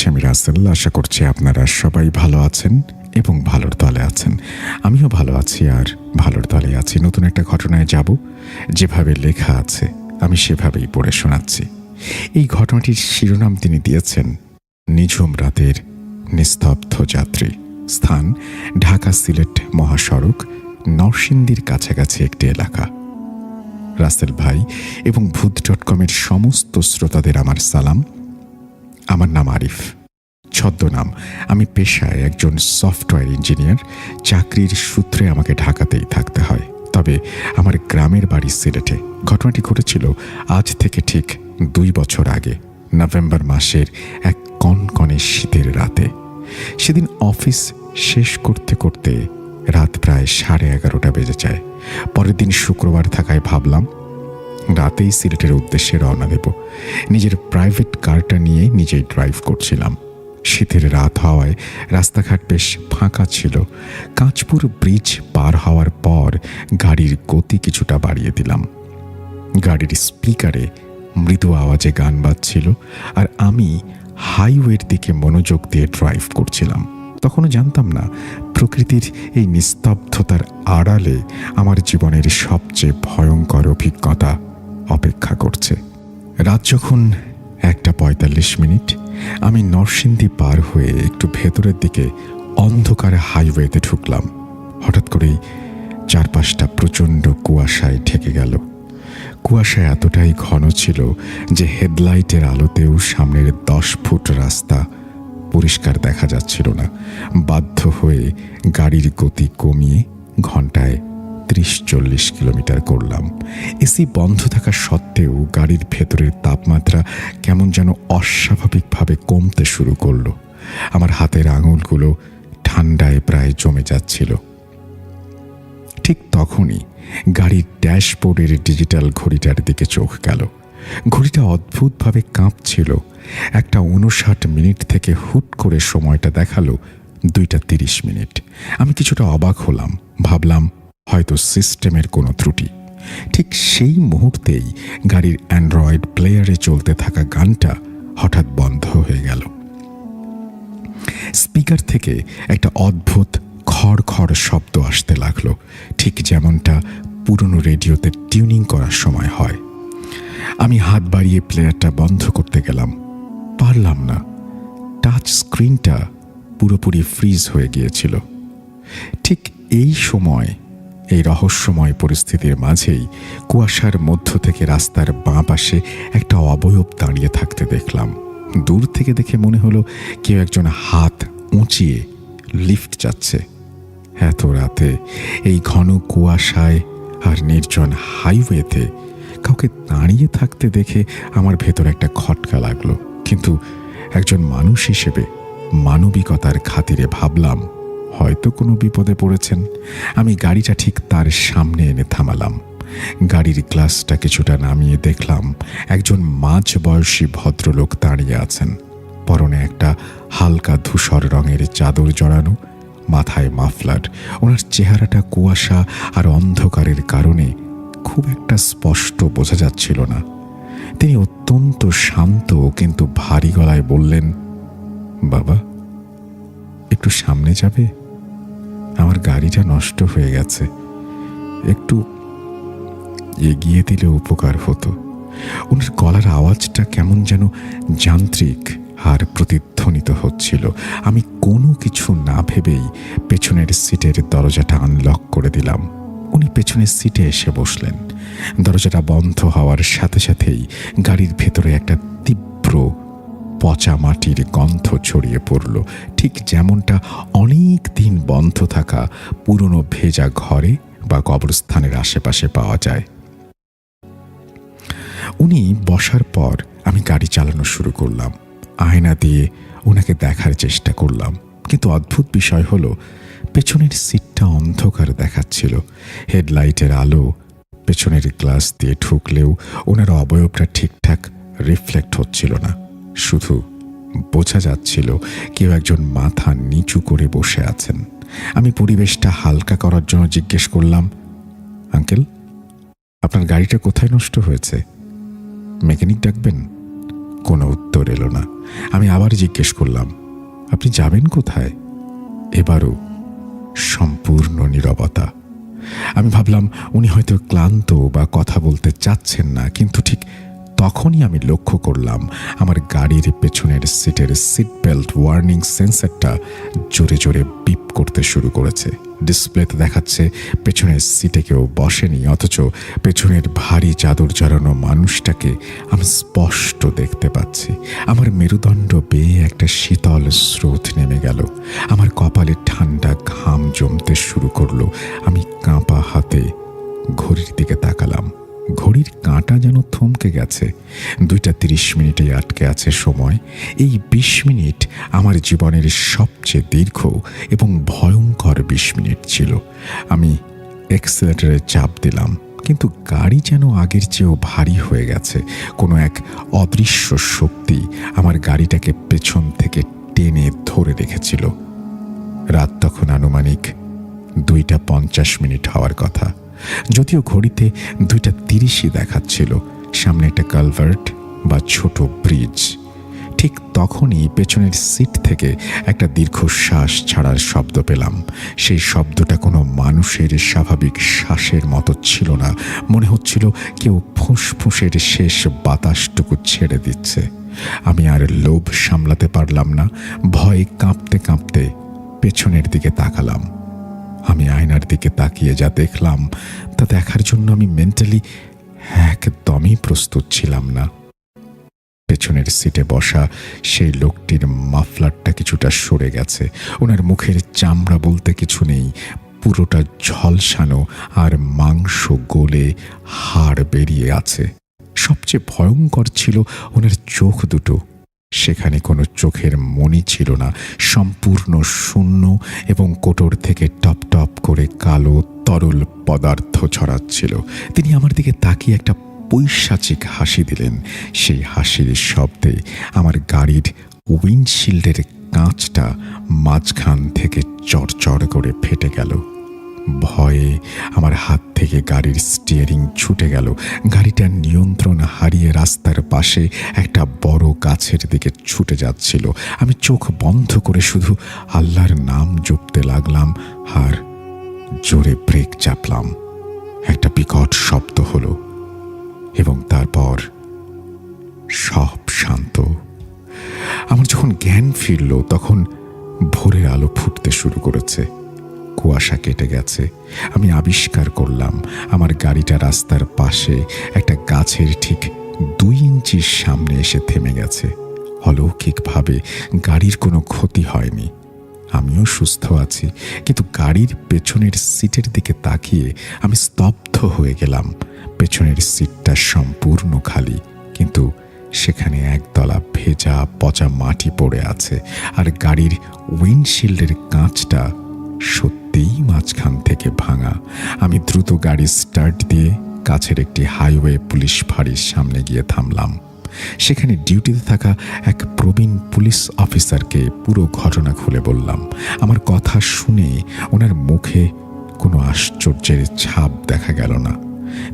আমি রাসেল। আশা করছি আপনারা সবাই ভালো আছেন এবং ভালোর দলে আছেন। আমিও ভালো আছি আর ভালোর দলে আছি। নতুন একটা ঘটনায় যাব, যেভাবে লেখা আছে আমি সেভাবেই পড়ে শোনাচ্ছি। এই ঘটনাটির শিরোনাম তিনি দিয়েছেন নিঝুম রাতের নিস্তব্ধ যাত্রী। স্থান ঢাকা সিলেট মহাসড়ক, নরসিংদীর কাছাকাছি একটি এলাকা। রাসেল ভাই এবং ভূত.কমের সমস্ত শ্রোতাদের আমার সালাম। আমার নাম আরিফ, ছদ্মনাম। আমি পেশায় একজন সফটওয়্যার ইঞ্জিনিয়ার। চাকরির সূত্রে আমাকে ঢাকাতেই থাকতে হয়, তবে আমার গ্রামের বাড়ি সিলেটে। ঘটনাটি ঘটেছিল আজ থেকে ঠিক 2 বছর আগে, নভেম্বর মাসের এক কনকনে শীতের রাতে। সেদিন অফিস শেষ করতে করতে রাত প্রায় 11:30 বেজে যায়। পরের দিন শুক্রবার থাকায় ভাবলাম রাতেই সিলেটের উদ্দেশ্যে রওনা দেব। নিজের প্রাইভেট কারটা নিয়ে নিজেই ড্রাইভ করছিলাম। শীতের রাত হওয়ায় রাস্তাঘাট বেশ ফাঁকা ছিল। কাঁচপুর ব্রিজ পার হওয়ার পর গাড়ির গতি কিছুটা বাড়িয়ে দিলাম। গাড়ির স্পিকারে মৃদু আওয়াজে গান বাজছিল আর আমি হাইওয়ের দিকে মনোযোগ দিয়ে ড্রাইভ করছিলাম। তখনও জানতাম না প্রকৃতির এই নিস্তব্ধতার আড়ালে আমার জীবনের সবচেয়ে ভয়ঙ্কর অভিজ্ঞতা অপেক্ষা করছে। রাত যখন 1:45, আমি নরসিংদী পার হয়ে একটু ভেতরের দিকে অন্ধকার হাইওয়েতে ঢুকলাম। হঠাৎ করেই চারপাশটা প্রচণ্ড কুয়াশায় ঢেকে গেল। কুয়াশা এতটাই ঘন ছিল যে হেডলাইটের আলোতেও সামনের 10 ফুট রাস্তা পরিষ্কার দেখা যাচ্ছিল না। বাধ্য হয়ে গাড়ির গতি কমিয়ে ঘন্টায় 30-40 কিলোমিটার করলাম। এসি বন্ধ থাকা সত্ত্বেও গাড়ির ভেতরের তাপমাত্রা কেমন যেন অস্বাভাবিকভাবে কমতে শুরু করলো। আমার হাতের আঙুলগুলো ঠান্ডায় প্রায় জমে যাচ্ছিল। ঠিক তখনই গাড়ির ড্যাশবোর্ডের ডিজিটাল ঘড়িটার দিকে চোখ গেল। ঘড়িটা অদ্ভুতভাবে কাঁপছিল। 1:59 থেকে হুট করে সময়টা দেখালো 2:30। আমি কিছুটা অবাক হলাম, ভাবলাম হয়তো সিস্টেমের কোনো ত্রুটি। ঠিক সেই মুহূর্তেই গাড়ির অ্যান্ড্রয়েড প্লেয়ারে চলতে থাকা গানটা হঠাৎ বন্ধ হয়ে গেল। স্পিকার থেকে একটা অদ্ভুত খড় খড় শব্দ আসতে লাগলো, ঠিক যেমনটা পুরনো রেডিওতে টিউনিং করার সময় হয়। আমি হাত বাড়িয়ে প্লেয়ারটা বন্ধ করতে গেলাম, পারলাম না। টাচ স্ক্রিনটা পুরোপুরি ফ্রিজ হয়ে গিয়েছিল। ঠিক এই সময়, এই রহস্যময় পরিস্থিতির মাঝেই কুয়াশার মধ্য থেকে রাস্তার বাঁ পাশে একটা অবয়ব দাঁড়িয়ে থাকতে দেখলাম। দূর থেকে দেখে মনে হলো কেউ একজন হাত উঁচিয়ে লিফট যাচ্ছে। এত রাতে এই ঘন কুয়াশায় আর নির্জন হাইওয়েতে কাউকে দাঁড়িয়ে থাকতে দেখে আমার ভেতর একটা খটকা লাগলো। কিন্তু একজন মানুষ হিসেবে মানবিকতার খাতিরে ভাবলাম হয়তো কোনো বিপদে পড়েছেন। আমি গাড়িটা ঠিক তার সামনে এনে থামালাম। গাড়ির গ্লাসটা কিছুটা নামিয়ে দেখলাম একজন মাঝবয়সী ভদ্রলোক দাঁড়িয়ে আছেন। পরনে একটা হালকা ধূসর রঙের চাদর জড়ানো, মাথায় মাফলার। ওনার চেহারাটা কুয়াশা আর অন্ধকারের কারণে খুব একটা স্পষ্ট বোঝা যাচ্ছিল না। তিনি অত্যন্ত শান্ত কিন্তু ভারী গলায় বললেন, বাবা, একটু সামনে যাবে? আমার গাড়িটা নষ্ট হয়ে গেছে, একটু এগিয়ে দিলে উপকার হতো। ওনার গলার আওয়াজটা কেমন যেন যান্ত্রিক আর প্রতিধ্বনিত হচ্ছিল। আমি কোনো কিছু না ভেবেই পেছনের সিটের দরজাটা আনলক করে দিলাম। উনি পেছনের সিটে এসে বসলেন। দরজাটা বন্ধ হওয়ার সাথে সাথেই গাড়ির ভেতরে একটা তীব্র পচা মাটির গন্ধ ছড়িয়ে পড়ল, ঠিক যেমনটা অনেক দিন বন্ধ থাকা পুরনো ভেজা ঘরে বা কবরস্থানের আশেপাশে পাওয়া যায়। উনি বসার পর আমি গাড়ি চালানো শুরু করলাম। আয়না দিয়ে ওনাকে দেখার চেষ্টা করলাম, কিন্তু অদ্ভুত বিষয় হলো পেছনের সিটটা অন্ধকার দেখাচ্ছিল। হেডলাইটের আলো পেছনের গ্লাস দিয়ে ঢুকলেও ওনার অবয়বটা ঠিকঠাক রিফ্লেক্ট হচ্ছিল না। শুধু বোঝা যাচ্ছিল কেউ একজন মাথা নিচু করে বসে আছেন। আমি পরিবেশটা হালকা করার জন্য জিজ্ঞেস করলাম, আঙ্কেল, আপনার গাড়িটা কোথায় নষ্ট হয়েছে? মেকানিক ডাকবেন? কোনো উত্তর এলো না। আমি আবার জিজ্ঞেস করলাম, আপনি যাবেন কোথায়? এবারও সম্পূর্ণ নীরবতা। আমি ভাবলাম উনি হয়তো ক্লান্ত বা কথা বলতে চাচ্ছেন না, কিন্তু ঠিক তখনই আমি লক্ষ্য করলাম আমার গাড়ির পেছনের সিটের সিট বেল্ট ওয়ার্নিং সেন্সরটা জোরে জোরে বিপ করতে শুরু করেছে। ডিসপ্লেতে দেখাচ্ছে পেছনের সিটে কেউ বসেনি, অথচ পেছনের ভারী চাদর জড়ানো মানুষটাকে আমি স্পষ্ট দেখতে পাচ্ছি। আমার মেরুদণ্ড বেয়ে একটা শীতল স্রোত নেমে গেল। আমার কপালে ঠান্ডা ঘাম জমতে শুরু করলো। আমি কাঁপা হাতে ঘড়ির দিকে তাকালাম। ঘড়ির কাঁটা যেন থমকে গেছে। 2:30 আটকে আছে সময়। এই 20 মিনিট আমার জীবনের সবচেয়ে দীর্ঘ এবং ভয়ঙ্কর 20 মিনিট ছিল। আমি এক্সেলেটরে চাপ দিলাম, কিন্তু গাড়ি যেন আগের চেয়েও ভারী হয়ে গেছে। কোনো এক অদৃশ্য শক্তি আমার গাড়িটাকে পেছন থেকে টেনে ধরে রেখেছিল। রাত তখন আনুমানিক 2:50 হওয়ার কথা, যদিও ঘড়িতে 2:30 দেখাচ্ছিল। সামনে একটা কালভার্ট বা ছোট ব্রিজ। ঠিক তখনই পেছনের সিট থেকে একটা দীর্ঘশ্বাস ছাড়ার শব্দ পেলাম। সেই শব্দটা কোনো মানুষের স্বাভাবিক শ্বাসের মতো ছিল না। মনে হচ্ছিল কেউ ফুঁসফুঁসের শেষ বাতাসটুকু ছেড়ে দিচ্ছে। আমি আর লোভ সামলাতে পারলাম না। ভয়ে কাঁপতে কাঁপতে পেছনের দিকে তাকালাম। আমি আয়নার দিকে তাকিয়ে যা দেখলাম তা দেখার জন্য আমি মেন্টালি একদমই প্রস্তুত ছিলাম না। পেছনের সিটে বসা সেই লোকটির মাফলারটা কিছুটা সরে গেছে। ওনার মুখের চামড়া বলতে কিছু নেই, পুরোটা ঝলসানো আর মাংস গলে হাড় বেরিয়ে আছে। সবচেয়ে ভয়ঙ্কর ছিল ওনার চোখ দুটো। সেখানে কোনো চোখের মণি ছিল না, সম্পূর্ণ শূন্য, এবং কোটর থেকে টপ টপ করে কালো তরল পদার্থ ছড়াচ্ছিল। তিনি আমার দিকে তাকিয়ে একটা পৈশাচিক হাসি দিলেন। সেই হাসির শব্দে আমার গাড়ির উইন্ডশিল্ডের কাঁচটা মাঝখান থেকে চড়চড় করে ফেটে গেল। ভয়ে আমার হাত থেকে গাড়ির স্টিয়ারিং ছুটে গেল। গাড়িটার নিয়ন্ত্রণ হারিয়ে রাস্তার পাশে একটা বড় গাছের দিকে ছুটে যাচ্ছিল। আমি চোখ বন্ধ করে শুধু আল্লাহর নাম জপতে লাগলাম আর জোরে ব্রেক চাপলাম। একটা বিকট শব্দ হলো এবং তারপর সব শান্ত। আমার যখন জ্ঞান ফিরল তখন ভোরের আলো ফুটতে শুরু করেছে। কুয়াশা কেটে গেছে। আমি আবিষ্কার করলাম আমার গাড়িটা রাস্তার পাশে একটা গাছের ঠিক 2 ইঞ্চির সামনে এসে থেমে গেছে। অলৌকিকভাবে গাড়ির কোনো ক্ষতি হয়নি। আমিও সুস্থ আছি, কিন্তু গাড়ির পেছনের সিটের দিকে তাকিয়ে আমি স্তব্ধ হয়ে গেলাম। পেছনের সিটটা সম্পূর্ণ খালি, কিন্তু সেখানে একদলা ভেজা পচা মাটি পড়ে আছে, আর গাড়ির উইন্ডশিল্ডের কাঁচটা সত্যিই মাঝখান থেকে ভাঙা। আমি দ্রুত গাড়ি স্টার্ট দিয়ে কাছের একটি হাইওয়ে পুলিশ ফাঁড়ির সামনে গিয়ে থামলাম। সেখানে ডিউটিতে থাকা এক প্রবীণ পুলিশ অফিসারকে পুরো ঘটনা খুলে বললাম। আমার কথা শুনে ওনার মুখে কোনো আশ্চর্যের ছাপ দেখা গেল না।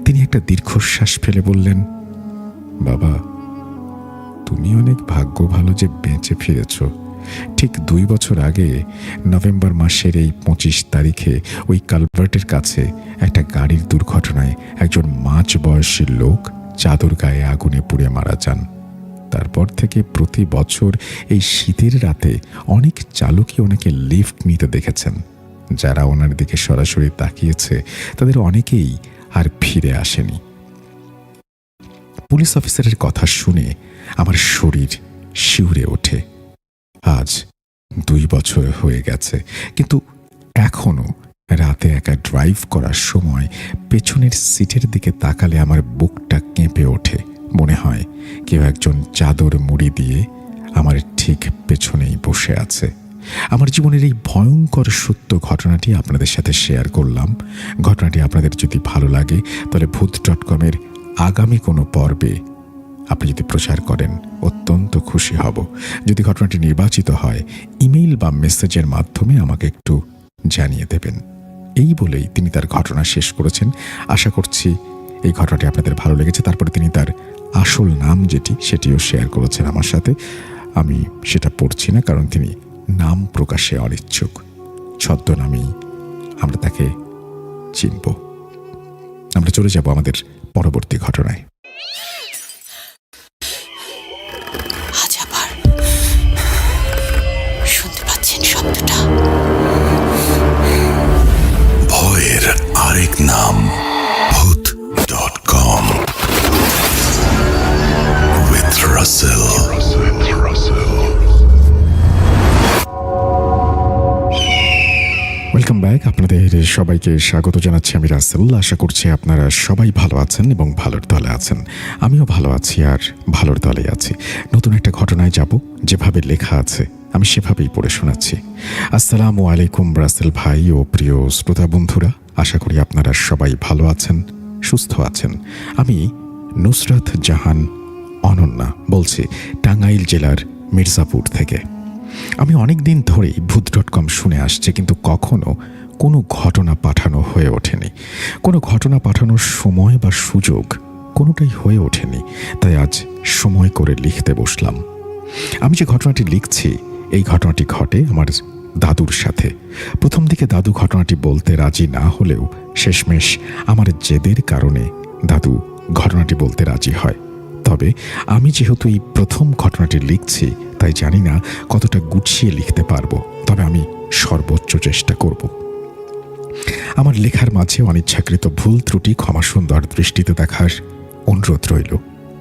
তিনি একটা দীর্ঘশ্বাস ফেলে বললেন, বাবা, তুমি অনেক ভাগ্য ভালো যে বেঁচে ফিরেছ। ঠিক 2 বছর আগে নভেম্বর মাসের এই 25 তারিখে ওই কালভার্টের কাছে একটা গাড়ির দুর্ঘটনায় একজন মাঝবয়সী লোক চাদর গায়ে আগুনে পুড়ে মারা যান। তারপর থেকে প্রতি বছর এই শীতের রাতে অনেক চালকই ওনাকে লিফট নিতে দেখেছেন। যারা ওনার দিকে সরাসরি তাকিয়েছে তাদের অনেকেই আর ফিরে আসেনি। পুলিশ অফিসারের কথা শুনে আমার শরীর শিউরে ওঠে। আজ 2 বছর হয়ে গেছে, কিন্তু এখনো রাতে একা ড্রাইভ করার সময় পেছনের সিটের দিকে তাকালে আমার বুকটা কেঁপে ওঠে। মনে হয় কেউ একজন চাদর মুড়ি দিয়ে আমার ঠিক পেছনেই বসে আছে। আমার জীবনের এই ভয়ঙ্কর সত্য ঘটনাটি আপনাদের সাথে শেয়ার করলাম। ঘটনাটি আপনাদের যদি ভালো লাগে তাহলে ভূত.com-এর আগামী কোনো পর্বে আপনি যদি প্রচার করেন অত্যন্ত খুশি হব। যদি ঘটনাটি নির্বাচিত হয় ইমেইল বা মেসেজের মাধ্যমে আমাকে একটু জানিয়ে দেবেন। এই বলেই তিনি তার ঘটনা শেষ করেছেন। আশা করছি এই ঘটনাটি আপনাদের ভালো লেগেছে। তারপরে তিনি তার আসল নাম সেটিও শেয়ার করেছেন আমার সাথে। আমি সেটা পড়ছি না, কারণ তিনি নাম প্রকাশে অনিচ্ছুক। ছদ্মনামেই আমরা তাকে চিনব। আমরা চলে যাব আমাদের পরবর্তী ঘটনায়। আজ আবার শুনতে পাচ্ছেন শব্দটা? ভয়ের আরেক নাম ভূত.com with Russell. Welcome back. আপনাদের সবাইকে স্বাগত জানাচ্ছি আমি রাসেল। আশা করছি আপনারা সবাই ভালো আছেন এবং ভালোর দলে আছেন। আমিও ভালো আছি আর ভালোর দলে আছি। নতুন একটা ঘটনায় যাব, যেভাবে লেখা আছে আমি সেভাবেই পড়ে শোনাচ্ছি। আসসালামু আলাইকুম রাসেল ভাই ও প্রিয় শ্রোতা বন্ধুরা। আশা করি আপনারা সবাই ভালো আছেন, সুস্থ আছেন। আমি নুসরাত জাহান অনন্যা বলছি, টাঙ্গাইল জেলার মির্জাপুর থেকে। আমি অনেক দিন ধরেই ভূত.com শুনে আসছি, কিন্তু কখনো কোনো ঘটনা পাঠানো হয়ে ওঠেনি। কোনো ঘটনা পাঠানোর সময় বা সুযোগ কোনোটাই হয়ে ওঠেনি। তাই আজ সময় করে লিখতে বসলাম। আমি যে ঘটনাটি লিখছি, এই ঘটনাটি ঘটে আমার দাদুর সাথে। প্রথম দিকে দাদু ঘটনাটি বলতে রাজি না হলেও শেষমেশ আমার জেদের কারণে দাদু ঘটনাটি বলতে রাজি হয়। তবে আমি যেহেতু এই প্রথম ঘটনাটি লিখছি, তাই জানি না কতটা গুছিয়ে লিখতে পারবো। তবে আমি সর্বোচ্চ চেষ্টা করব। আমার লেখার মাঝে অনিচ্ছাকৃত ভুল ত্রুটি ক্ষমা সুন্দর দৃষ্টিতে দেখার অনুরোধ রইল।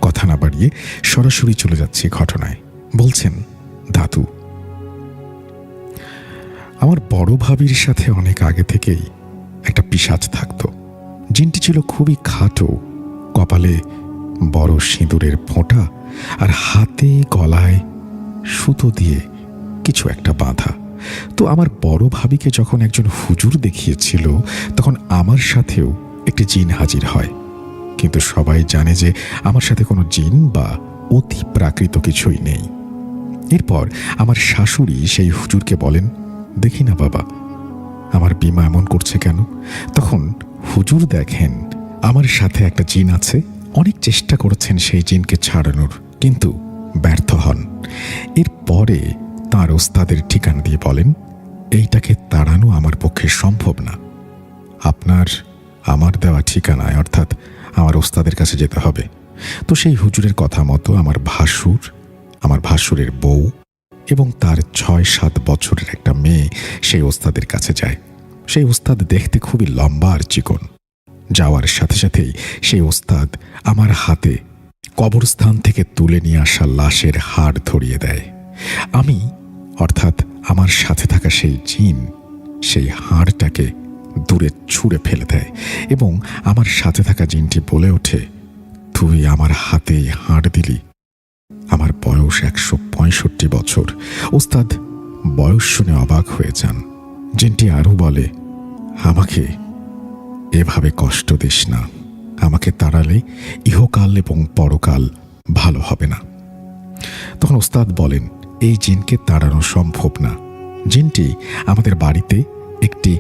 কথা না বাড়িয়ে সরাসরি চলে যাচ্ছি ঘটনায়। বলছেন দাদু, আমার বড় ভাবির সাথে অনেক আগে থেকেই একটা পিশাচ থাকতো। জিনটি ছিল খুবই খাটো, কপালে বড় সিঁদুরের ফোঁটা আর হাতে গলায় সুতো দিয়ে কিছু একটা বাঁধা। তো আমার বড় ভাবিকে যখন একজন হুজুর দেখিয়েছিল, তখন আমার সাথেও একটি জিন হাজির হয়। কিন্তু সবাই জানে যে আমার সাথে কোনো জিন বা অতি প্রাকৃত কিছুই নেই। এরপর আমার শাশুড়ি সেই হুজুরকে বলেন, দেখি না বাবা, আমার বিমা এমন করছে কেন? তখন হুজুর দেখেন আমার সাথে একটা জিন আছে। অনেক চেষ্টা করেছেন সেই জিনকে ছাড়ানোর, কিন্তু ব্যর্থ হন। এরপরে তাঁর ওস্তাদের ঠিকানা দিয়ে বলেন, এইটাকে তাড়ানো আমার পক্ষে সম্ভব না। আপনার আমার দেওয়া ঠিকানায়, অর্থাৎ আমার ওস্তাদের কাছে যেতে হবে। তো সেই হুজুরের কথা মতো আমার ভাসুর, আমার ভাসুরের বউ এবং তার ৬-৭ বছরের একটা মেয়ে সেই ওস্তাদের কাছে যায়। সেই ওস্তাদ দেখতে খুবই লম্বা আর চিকন। যাওয়ার সাথে সাথেই সেই ওস্তাদ আমার হাতে কবরস্থান থেকে তুলে নিয়ে আসা লাশের হাড় ধরিয়ে দেয়। আমি, অর্থাৎ আমার সাথে থাকা সেই জিন, সেই হাড়টাকে দূরে ছুঁড়ে ফেলে দেয় এবং আমার সাথে থাকা জিনটি বলে ওঠে, তুই আমার হাতে হাড় দিলি। আমার বয়স ১৬৫ বছর। ওস্তাদ বয়স শুনে অবাক হয়ে যান। জিনটি আরও বলে, আমাকে এভাবে কষ্ট দিস না। আমাকে তাড়ালে ইহকাল এবং পরকাল ভালো হবে না। তখন ওস্তাদ বলেন, এই জিনকে তাড়ানো সম্ভব না। জিনটি আমাদের বাড়িতে একটি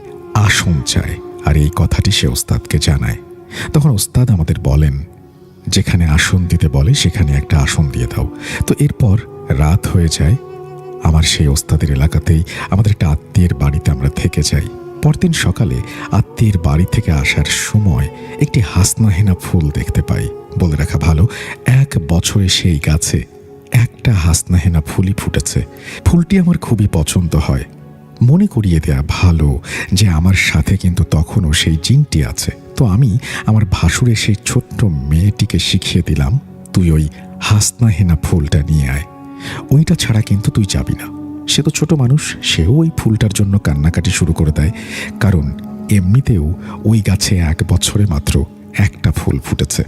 আসন চায়, আর এই কথাটি সে ওস্তাদকে জানায়। তখন ওস্তাদ আমাদের বলেন, যেখানে আসন দিতে বলে সেখানে একটা আসন দিয়ে দাও। তো এরপর রাত হয়ে যায়। আমার সেই ওস্তাদের এলাকাতেই আমাদের একটা আত্মীয়ের বাড়িতে আমরা থেকে যাই। পরদিন সকালে আত্মীয়ের বাড়ি থেকে আসার সময় একটি হাসনাহেনা ফুল দেখতে পাই। বলে রাখা ভালো, 1 বছরে সেই গাছে একটা হাসনাহেনা ফুলই ফুটেছে। ফুলটি আমার খুবই পছন্দ হয়। মনে করিয়ে দেয়া ভালো যে আমার সাথে কিন্তু তখনও সেই জিনটি আছে। তো আমি আমার ভাসুরের সেই ছোট্ট মেয়েটিকে শিখিয়ে দিলাম, তুই ওই হাসনাহেনা ফুলটা নিয়ে আয়। ওইটা ছাড়া কিন্তু তুই যাবি না। সে তো ছোট মানুষ, সেও ওই ফুলটার জন্য কান্নাকাটি শুরু করে দেয়, কারণ এমনিতেও ওই গাছে 1 বছরে মাত্র একটা ফুল ফুটেছে।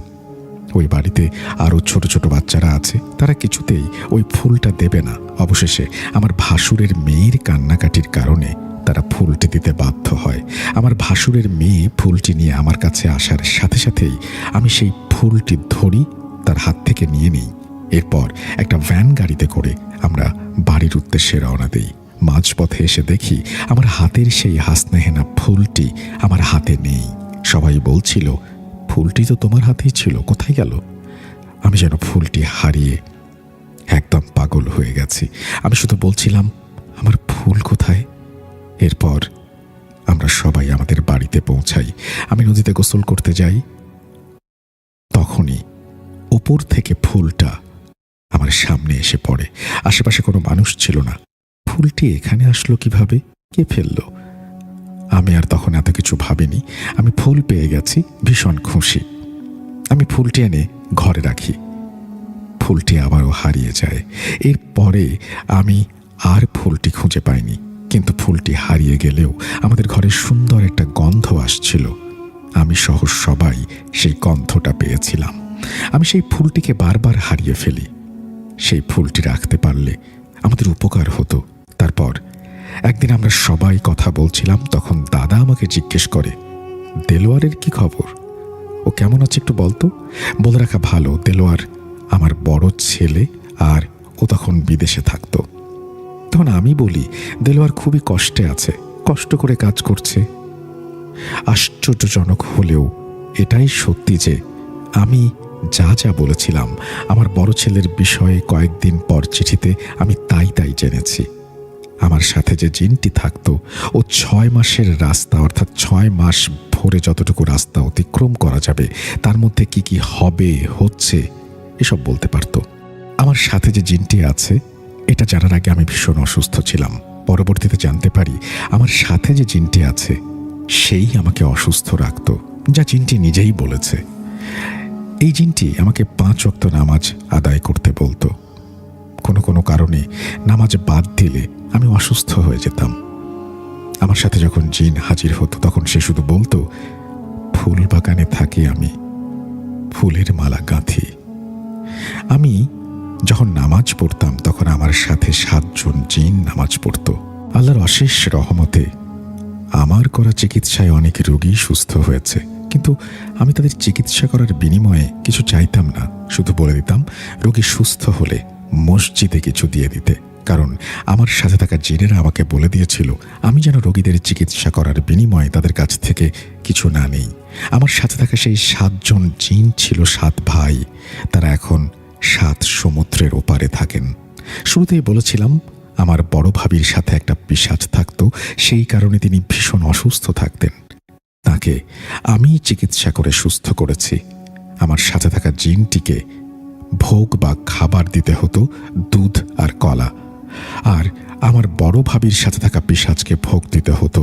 ওই বাড়িতে আরও ছোট ছোট বাচ্চারা আছে, তারা কিছুতেই ওই ফুলটা দেবে না। অবশেষে আমার ভাসুরের মেয়ের কান্নাকাটির কারণে তারা ফুলটি দিতে বাধ্য হয়। আমার ভাসুরের মেয়ে ফুলটি নিয়ে আমার কাছে আসার সাথে সাথেই আমি সেই ফুলটি ধরি, তার হাত থেকে নিয়ে নিই। এরপর একটা ভ্যান গাড়িতে করে আমরা বাড়ির উদ্দেশ্যে রওনা দিই। মাঝপথে এসে দেখি আমার হাতের সেই হাসনাহেনা ফুলটি আমার হাতে নেই। সবাই বলছিল, ফুলটি তো তোমার হাতেই ছিল, কোথায় গেল? আমি যেন ফুলটি হারিয়ে একদম পাগল হয়ে গেছি। আমি শুধু বলছিলাম, আমার ফুল কোথায়? এরপর আমরা সবাই আমাদের বাড়িতে পৌঁছাই। আমি নদীতে গোসল করতে যাই। তখনই উপর থেকে ফুলটা আমার সামনে এসে পড়ে। আশেপাশে কোনো মানুষ ছিল না। ফুলটি এখানে আসলো কিভাবে? কে ফেললো? আমি আর তখন এত কিছু ভাবিনি। আমি ফুল পেয়ে গেছি, ভীষণ খুশি। আমি ফুলটি এনে ঘরে রাখি। ফুলটি আবারও হারিয়ে যায়। এরপরে আমি আর ফুলটি খুঁজে পাইনি। কিন্তু ফুলটি হারিয়ে গেলেও আমাদের ঘরে সুন্দর একটা গন্ধ আসছিল। আমি সহ সবাই সেই গন্ধটা পেয়েছিলাম। আমি সেই ফুলটিকে বারবার হারিয়ে ফেলি। সেই ফুলটি রাখতে পারলে আমাদের উপকার হতো। তারপর একদিন আমরা সবাই কথা বলছিলাম, তখন দাদা আমাকে জিজ্ঞেস করে, দেলোয়ারের কি খবর? ও কেমন আছে একটু বলতো। বলে রাখা ভালো, দেলোয়ার আমার বড় ছেলে, আর ও তখন বিদেশে থাকতো। তখন আমি বলি, দেলোয়ার খুবই কষ্টে আছে, কষ্ট করে কাজ করছে। আশ্চর্যজনক হলেও এটাই সত্যি যে আমি যা যা বলেছিলাম আমার বড় ছেলের বিষয়ে কয়েকদিন পর চিঠিতে আমি তাই তাই জেনেছি। আমার সাথে যে জিনটি থাকতো, ও 6 মাসের রাস্তা, অর্থাৎ 6 মাস ভরে যতটুকু রাস্তা অতিক্রম করা যাবে তার মধ্যে কি কি হবে, হচ্ছে, এসব বলতে পারতো। আমার সাথে যে জিনটি আছে এটা জানার আগে আমি ভীষণ অসুস্থ ছিলাম। পরবর্তীতে জানতে পারি আমার সাথে যে জিনটি আছে সেই আমাকে অসুস্থ রাখত, যা জিনটি নিজেই বলেছে। এই জিনটি আমাকে 5 ওয়াক্ত নামাজ আদায় করতে বলতো। কোনো কোনো কারণে নামাজ বাদ দিলে আমি অসুস্থ হয়ে যেতাম। আমার সাথে যখন জিন হাজির হতো তখন সে শুধু বলতো, ফুল বাগানে থাকি আমি, ফুলের মালা গাঁথি। আমি যখন নামাজ পড়তাম তখন আমার সাথে 7 জন জিন নামাজ পড়তো। আল্লাহর অশেষ রহমতে আমার করা চিকিৎসায় অনেক রোগী সুস্থ হয়েছে। কিন্তু আমি তাদের চিকিৎসা করার বিনিময়ে কিছু চাইতাম না। শুধু বলে দিতাম রোগী সুস্থ হলে মসজিদে কিছু দিয়ে দিতে। কারণ আমার সাথে থাকা জিনেরা আমাকে বলে দিয়েছিল আমি যেন রোগীদের চিকিৎসা করার বিনিময়ে তাদের কাছ থেকে কিছু না নেই। আমার সাথে থাকা সেই 7 জন জিন ছিল 7 ভাই। তারা এখন 7 সমুদ্রের ওপারে থাকেন। শুরুতেই বলেছিলাম আমার বড় ভাবির সাথে একটা পিশাচ থাকতো, সেই কারণে তিনি ভীষণ অসুস্থ থাকতেন। তাকে আমি চিকিৎসা করে সুস্থ করেছি। আমার সাথে থাকা জিনটিকে ভোগ বা খাবার দিতে হতো দুধ আর কলা, আর আমার বড় ভাবির সাথে থাকা পিশাচকে ভোগ দিতে হতো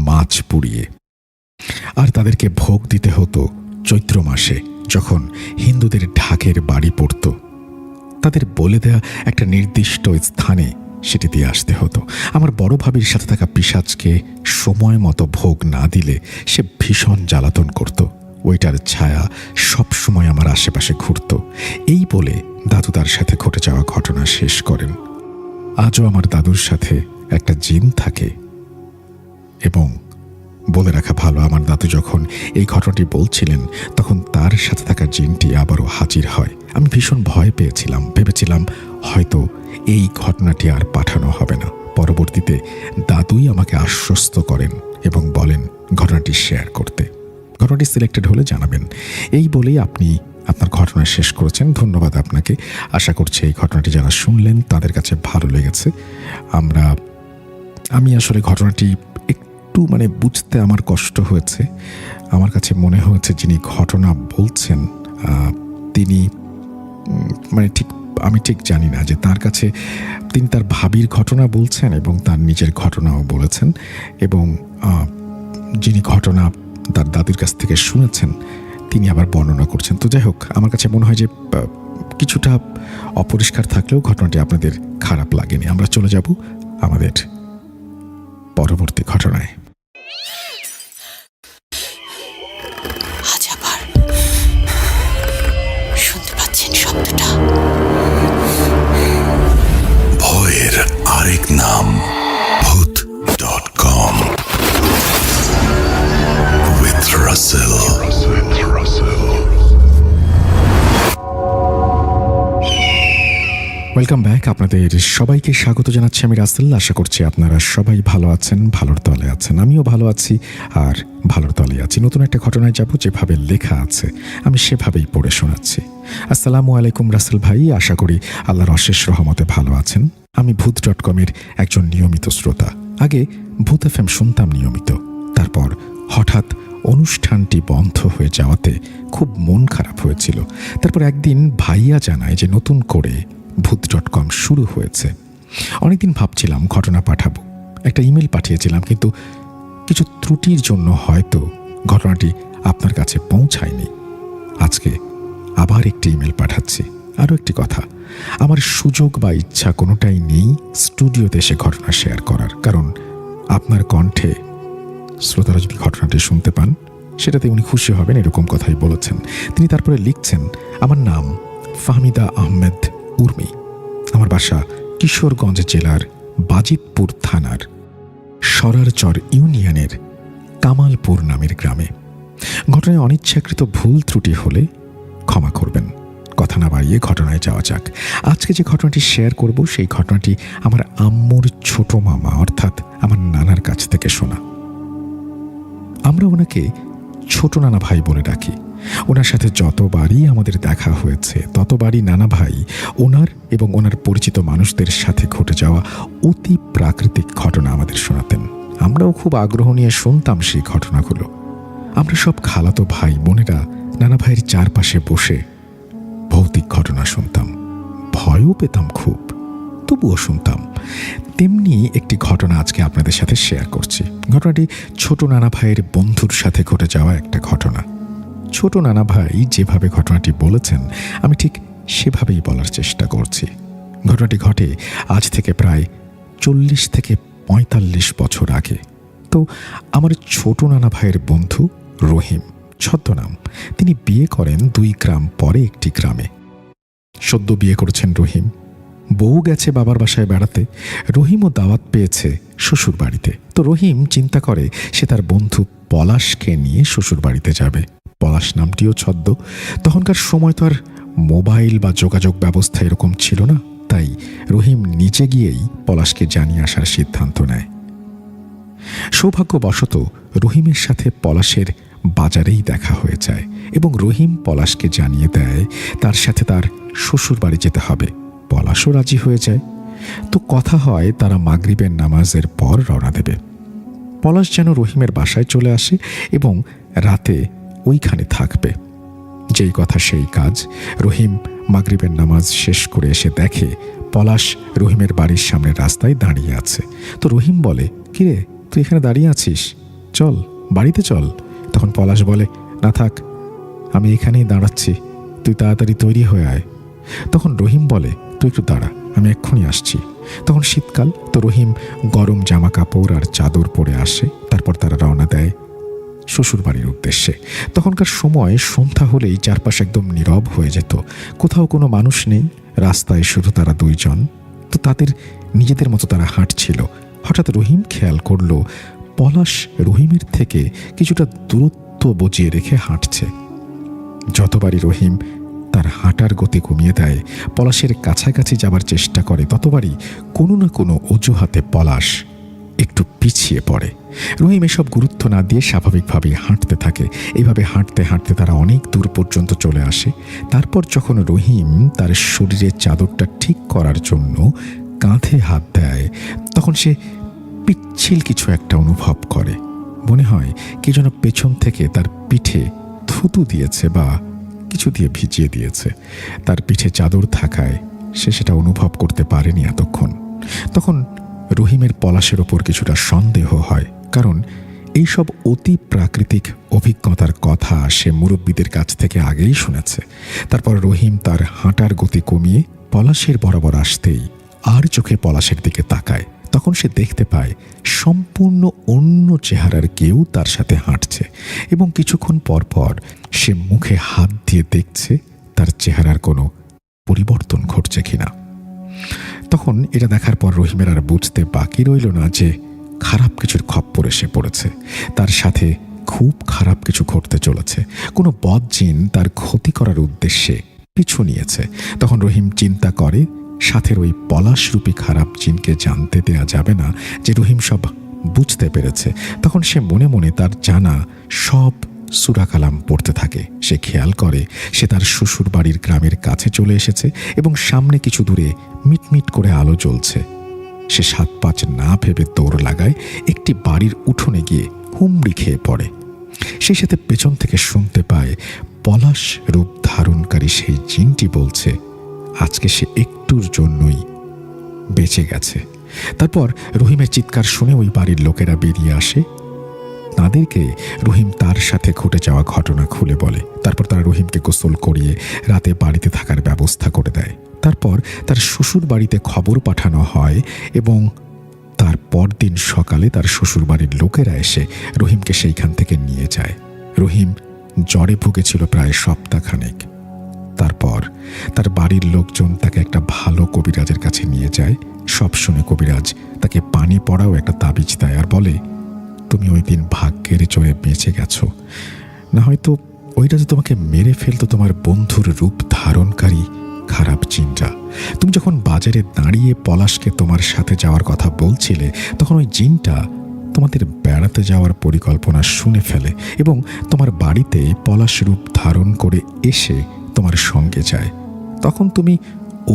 মাছ পুড়িয়ে। আর তাদেরকে ভোগ দিতে হতো চৈত্র মাসে, যখন হিন্দুদের ঢাকের বাড়ি পড়ত। তাদের বলে দেয়া একটা নির্দিষ্ট স্থানে সেটি দিয়ে আসতে হতো। আমার বড় ভাবির সাথে থাকা পিশাচকে সময় মতো ভোগ না দিলে সে ভীষণ জ্বালাতন করত। ওইটার ছায়া সব সময় আমার আশেপাশে ঘুরত। এই বলে দাদু তার সাথে ঘটে যাওয়া ঘটনা শেষ করেন। আজও আমার দাদুর সাথে একটা জিন থাকে। এবং বলে রাখা ভালো, আমার দাদু যখন এই ঘটনাটি বলছিলেন তখন তার সাথে থাকা জিনটি আবারও হাজির হয়। আমি ভীষণ ভয় পেয়েছিলাম, ভেবেছিলাম হয়তো এই ঘটনাটি আর পাঠানো হবে না। পরবর্তীতে দাদুই আমাকে আশ্বস্ত করেন এবং বলেন ঘটনাটি শেয়ার করতে। ঘটনাটি সিলেক্টেড হলে জানাবেন। এই বলেই আপনি আপনার ঘটনা শেষ করেছেন। ধন্যবাদ আপনাকে। আশা করছি এই ঘটনাটি যারা শুনলেন তাদের কাছে ভালো লেগেছে। আমি আসলে ঘটনাটি একটু বুঝতে আমার কষ্ট হয়েছে। আমার কাছে মনে হয়েছে যিনি ঘটনা বলছেন তিনি আমি ঠিক জানি না যে তার কাছে তিনি তার ভাবির ঘটনা বলছেন এবং তার নিজের ঘটনাও বলেছেন, এবং যিনি ঘটনা তার দাদির কাছ থেকে শুনেছেন তিনি আবার বর্ণনা করছেন। তো যাই হোক, আমার কাছে মনে হয় যে কিছুটা অপরিষ্কার থাকলেও ঘটনাটি আপনাদের খারাপ লাগেনি। আমরা চলে যাব আমাদের পরবর্তী ঘটনায়। আজ আবার শুনতে পাচ্ছেন শব্দটা? ভয়ের আরেক নাম ভূত.com with Russell. Welcome back. আপনাদের সবাইকে স্বাগত জানাচ্ছি আমি রাসেল। আশা করছি আপনারা সবাই ভালো আছেন, ভালোর তলে আছেন। আমিও ভালো আছি আর ভালোর তলে আছি। নতুন একটা ঘটনায় যাব, যেভাবে লেখা আছে আমি সেভাবেই পড়ে শোনাচ্ছি। আসসালামু আলাইকুম রাসেল ভাই, আশা করি আল্লাহর অশেষ রহমতে ভালো আছেন। আমি ভূত.com-এর একজন নিয়মিত শ্রোতা। আগে ভূত FM শুনতাম নিয়মিত, তারপর হঠাৎ অনুষ্ঠানটি বন্ধ হয়ে যাওয়াতে খুব মন খারাপ হয়েছিল। তারপর একদিন ভাইয়া জানায় যে নতুন করে ভূত.com শুরু হয়েছে। অনেকদিন ভাবছিলাম ঘটনা পাঠাবো, একটা ইমেল পাঠিয়েছিলাম, কিন্তু কিছু ত্রুটির জন্য হয়তো ঘটনাটি আপনার কাছে পৌঁছায়নি। আজকে আবার একটি ইমেল পাঠাচ্ছি। আরও একটি কথা, আমার সুযোগ বা ইচ্ছা কোনোটাই নেই স্টুডিওতে এসে ঘটনা শেয়ার করার, কারণ আপনার কণ্ঠে শ্রোতারা যদি ঘটনাটি শুনতে পান সেটাতে উনি খুশি হবেন, এরকম কথাই বলেছেন তিনি। তারপরে লিখছেন, আমার নাম ফাহমিদা আহমেদ উর্মি, আমার বাসা কিশোরগঞ্জ জেলার বাজিতপুর থানার সরারচর ইউনিয়নের কামালপুর নামের গ্রামে। ঘটনায় অনিচ্ছাকৃত ভুল ত্রুটি হলে ক্ষমা করবেন। কথা না বাড়িয়ে ঘটনায় যাওয়া যাক। আজকে যে ঘটনাটি শেয়ার করব সেই ঘটনাটি আমার আম্মুর ছোট মামা অর্থাৎ আমার নানার কাছ থেকে শোনা। আমরা ওনাকে ছোট নানা ভাই বলে ডাকি। ওনার সাথে যতবারই আমাদের দেখা হয়েছে ততবারই নানা ভাই ওনার এবং ওনার পরিচিত মানুষদের সাথে ঘটে যাওয়া অতি প্রাকৃতিক ঘটনা আমাদের শোনাতেন। আমরাও খুব আগ্রহ নিয়ে শুনতাম সেই ঘটনাগুলো। আমরা সব খালাতো ভাই বোনেরা নানা ভাইয়ের চারপাশে বসে ভৌতিক ঘটনা শুনতাম, ভয়ও পেতাম খুব, তবুও শুনতাম। তেমনি একটি ঘটনা আজকে আপনাদের সাথে শেয়ার করছি। ঘটনাটি ছোট নানা ভাইয়ের বন্ধুর সাথে ঘটে যাওয়া একটা ঘটনা। ছোট নানা ভাই যেভাবে ঘটনাটি বলেছেন আমি ঠিক সেভাবেই বলার চেষ্টা করছি। ঘটনাটি ঘটে আজ থেকে প্রায় 40 থেকে 45 বছর আগে। তো আমার ছোট নানা ভাইয়ের বন্ধু রহিম ছদ্মনাম, তিনি বিয়ে করেন 2 গ্রাম পরে একটি গ্রামে। সদ্য বিয়ে করেছেন রহিম, বউ গেছে বাবার বাসায় বেড়াতে, রহিমও দাওয়াত পেয়েছে শ্বশুর বাড়িতে। তো রহিম চিন্তা করে সে তার বন্ধু পলাশকে নিয়ে শ্বশুর বাড়িতে যাবে। পলাশ নামটিও ছদ্ম। তখনকার সময় তো আর মোবাইল বা যোগাযোগ ব্যবস্থা এরকম ছিল না, তাই রহিম নিজে গিয়েই পলাশকে জানিয়ে আসার সিদ্ধান্ত নেয়। সৌভাগ্যবশত রহিমের সাথে পলাশের বাজারেই দেখা হয়ে যায় এবং রহিম পলাশকে জানিয়ে দেয় তার সাথে তার শ্বশুর বাড়ি যেতে হবে। পলাশও রাজি হয়ে যায়। তো কথা হয় তারা মাগরিবের নামাজের পর রওনা দেবে। পলাশ যেন রহিমের বাসায় চলে আসে এবং রাতে ওইখানে থাকবে। যেই কথা সেই কাজ। রহিম মাগরিবের নামাজ শেষ করে এসে দেখে পলাশ রহিমের বাড়ির সামনে রাস্তায় দাঁড়িয়ে আছে। তো রহিম বলে, কিরে তুই এখানে দাঁড়িয়ে আছিস, চল বাড়িতে চল। তখন পলাশ বলে, না থাক, আমি এখানেই দাঁড়াচ্ছি, তুই তাড়াতাড়ি তৈরি হয়ে আয়। তখন রহিম বলে, তুই একটু দাঁড়া, আমি এক্ষুনি আসছি। তখন শীতকাল, তো রহিম গরম জামা কাপড় আর চাদর পরে আসে। তারপর তারা রওনা দেয় শ্বশুর বাড়ির উদ্দেশ্যে। তখনকার সময় সন্ধ্যা হলেই চারপাশ একদম নীরব হয়ে যেত, কোথাও কোনো মানুষ নেই, রাস্তায় শুধু তারা 2 জন। তো তাদের নিজেদের মতো তারা হাঁটছিল। হঠাৎ রহিম খেয়াল করলো পলাশ রহিমের থেকে কিছুটা দূরত্ব বজিয়ে রেখে হাঁটছে। যতবারই রহিম তার হাঁটার গতি কমিয়ে দেয়, পলাশের কাছাকাছি যাবার চেষ্টা করে, ততবারই কোনো না কোনো অজুহাতে পলাশ একটু পিছিয়ে পড়ে। রহিম এসব গুরুত্ব না দিয়ে স্বাভাবিকভাবেই হাঁটতে থাকে। এইভাবে হাঁটতে হাঁটতে তারা অনেক দূর পর্যন্ত চলে আসে। তারপর যখন রহিম তার শরীরের চাদরটা ঠিক করার জন্য কাঁধে হাত দেয়, তখন সে পিচ্ছিল কিছু একটা অনুভব করে। মনে হয় কে যেন পেছন থেকে তার পিঠে থুতু দিয়েছে বা কিছু দিয়ে ভিজিয়ে দিয়েছে। তার পিঠে চাদর থাকায় সে সেটা অনুভব করতে পারেনি এতক্ষণ। তখন রহিমের পলাশের ওপর কিছুটা সন্দেহ হয়, কারণ এইসব অতি প্রাকৃতিক অভিজ্ঞতার কথা সে মুরব্বীদের কাছ থেকে আগেই শুনেছে। তারপর রহিম তার হাঁটার গতি কমিয়ে পলাশের বরাবর আসতেই আর চোখে পলাশের দিকে তাকায়। তখন সে দেখতে পায় সম্পূর্ণ অন্য চেহারার কেউ তার সাথে হাঁটছে এবং কিছুক্ষণ পর পর সে মুখে হাত দিয়ে দেখছে তার চেহারার কোনো পরিবর্তন ঘটছে কিনা। তখন এটা দেখার পর রহিমের আর বুঝতে বাকি রইল না যে খারাপ কিছুর খপ্পরে সে পড়েছে। তার সাথে খুব খারাপ কিছু ঘটতে চলেছে, কোনো বদজিন তার ক্ষতি করার উদ্দেশ্যে পিছু নিয়েছে। তখন রহিম চিন্তা করে সাথের ওই পলাশরূপী খারাপ জিনকে জানতে দেয়া যাবে না যে রহিম সব বুঝতে পেরেছে। তখন সে মনে মনে তার জানা সব সূরা কালাম পড়তে থাকে। সে খেয়াল করে সে তার শ্বশুর বাড়ির গ্রামের কাছে চলে এসেছে এবং সামনে কিছু দূরে মিটমিট করে আলো জ্বলছে। সে ৭-৫ না ভেবে দৌড় লাগায়, একটি বাড়ির উঠোনে গিয়ে হুমড়ি খেয়ে পড়ে। সেই সাথে পেছন থেকে শুনতে পায় পলাশ রূপ ধারণকারী সেই জিনটি বলছে আজকে সে একটুর জন্যই বেঁচে গেছে। তারপর রহিমের চিৎকার শুনে ওই বাড়ির লোকেরা বেরিয়ে আসে। তাদেরকে রহিম তার সাথে ঘটে যাওয়া ঘটনা খুলে বলে। তারপর তারা রহিমকে গোসল করিয়ে রাতে বাড়িতে থাকার ব্যবস্থা করে দেয়। তারপর তার শ্বশুর বাড়িতে খবর পাঠানো হয় এবং তার পরদিন সকালে তার শ্বশুর বাড়ির লোকেরা এসে রহিমকে সেইখান থেকে নিয়ে যায়। রহিম জ্বরে ভুগেছিল প্রায় সপ্তাহখানেক। তারপর তার বাড়ির লোকজন তাকে একটা ভালো কবিরাজের কাছে নিয়ে যায়। সব শুনে কবিরাজ তাকে পানি পড়াও একটা তাবিজ দেয় আর বলে, তুমি ওই দিন ভাগ্যের জোরে বেঁচে গেছো, না হয়তো ওইটা যে তোমাকে মেরে ফেলতো তোমার বন্ধুর রূপ ধারণকারী খারাপ জিনটা। তুমি যখন বাজারে দাঁড়িয়ে পলাশকে তোমার সাথে যাওয়ার কথা বলছিলে তখন ওই জিনটা তোমাদের বেড়াতে যাওয়ার পরিকল্পনা শুনে ফেলে এবং তোমার বাড়িতে পলাশ রূপ ধারণ করে এসে তোমার সঙ্গে যায়। তখন তুমি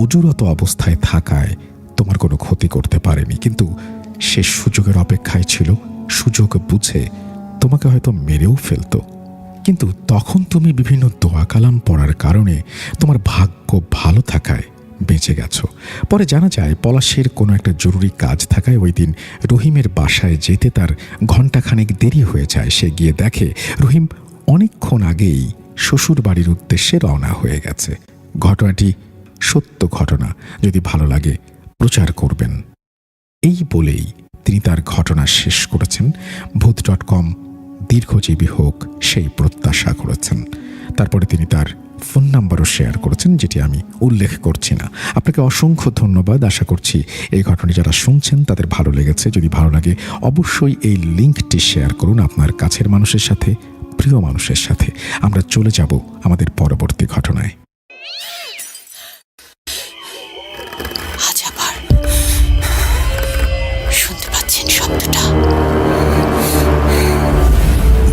অজুরত অবস্থায় থাকায় তোমার কোনো ক্ষতি করতে পারেনি, কিন্তু সে সুযোগের অপেক্ষায় ছিল। সুযোগ বুঝে তোমাকে হয়তো মেরেও ফেলতো, কিন্তু তখন তুমি বিভিন্ন দোয়া কালাম পড়ার কারণে তোমার ভাগ্য ভালো থাকায় বেঁচে গেছো। পরে জানা যায় পলাশের কোনো একটা জরুরি কাজ থাকায় ওই দিন রহিমের বাসায় যেতে তার ঘণ্টাখানেক দেরি হয়ে যায়। সে গিয়ে দেখে রহিম অনেকক্ষণ আগেই শ্বশুর বাড়ির উদ্দেশ্যে রওনা হয়ে গেছে। ঘটনাটি সত্য ঘটনা, যদি ভালো লাগে প্রচার করবেন। এই বলেই তিনি তার ঘটনা শেষ করেছেন। ভূত.com দীর্ঘজীবী হোক সেই প্রত্যাশা করেছেন। তারপরে তিনি তার ফোন নাম্বারও শেয়ার করেছেন, যেটি আমি উল্লেখ করছি না। আপনাকে অসংখ্য ধন্যবাদ। আশা করছি এই ঘটনাটি যারা শুনছেন তাদের ভালো লেগেছে। যদি ভালো লাগে অবশ্যই এই লিঙ্কটি শেয়ার করুন আপনার কাছের মানুষের সাথে, প্রিয় মানুষের সাথে। আমরা চলে যাব আমাদের পরবর্তী ঘটনায়। আজ আবার শুনতে পাচ্ছেন শব্দটা?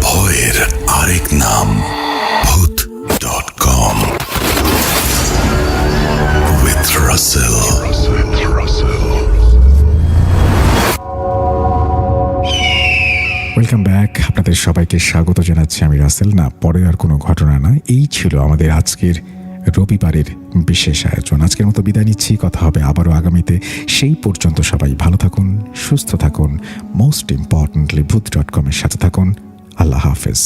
ভয়ের আরেক নাম ভূত.com with Russell. Welcome back. আপনাদের সবাইকে স্বাগত জানাচ্ছি আমি রাসেল। না, পরে আর কোনো ঘটনা না, এই ছিল আমাদের আজকের রবিবারের বিশেষ আয়োজন। আজকের মতো বিদায় নিচ্ছি, কথা হবে আবারও আগামীতে। সেই পর্যন্ত সবাই ভালো থাকুন, সুস্থ থাকুন, মোস্ট ইম্পর্টেন্টলি ভূত.com এর সাথে থাকুন। আল্লাহ হাফেজ।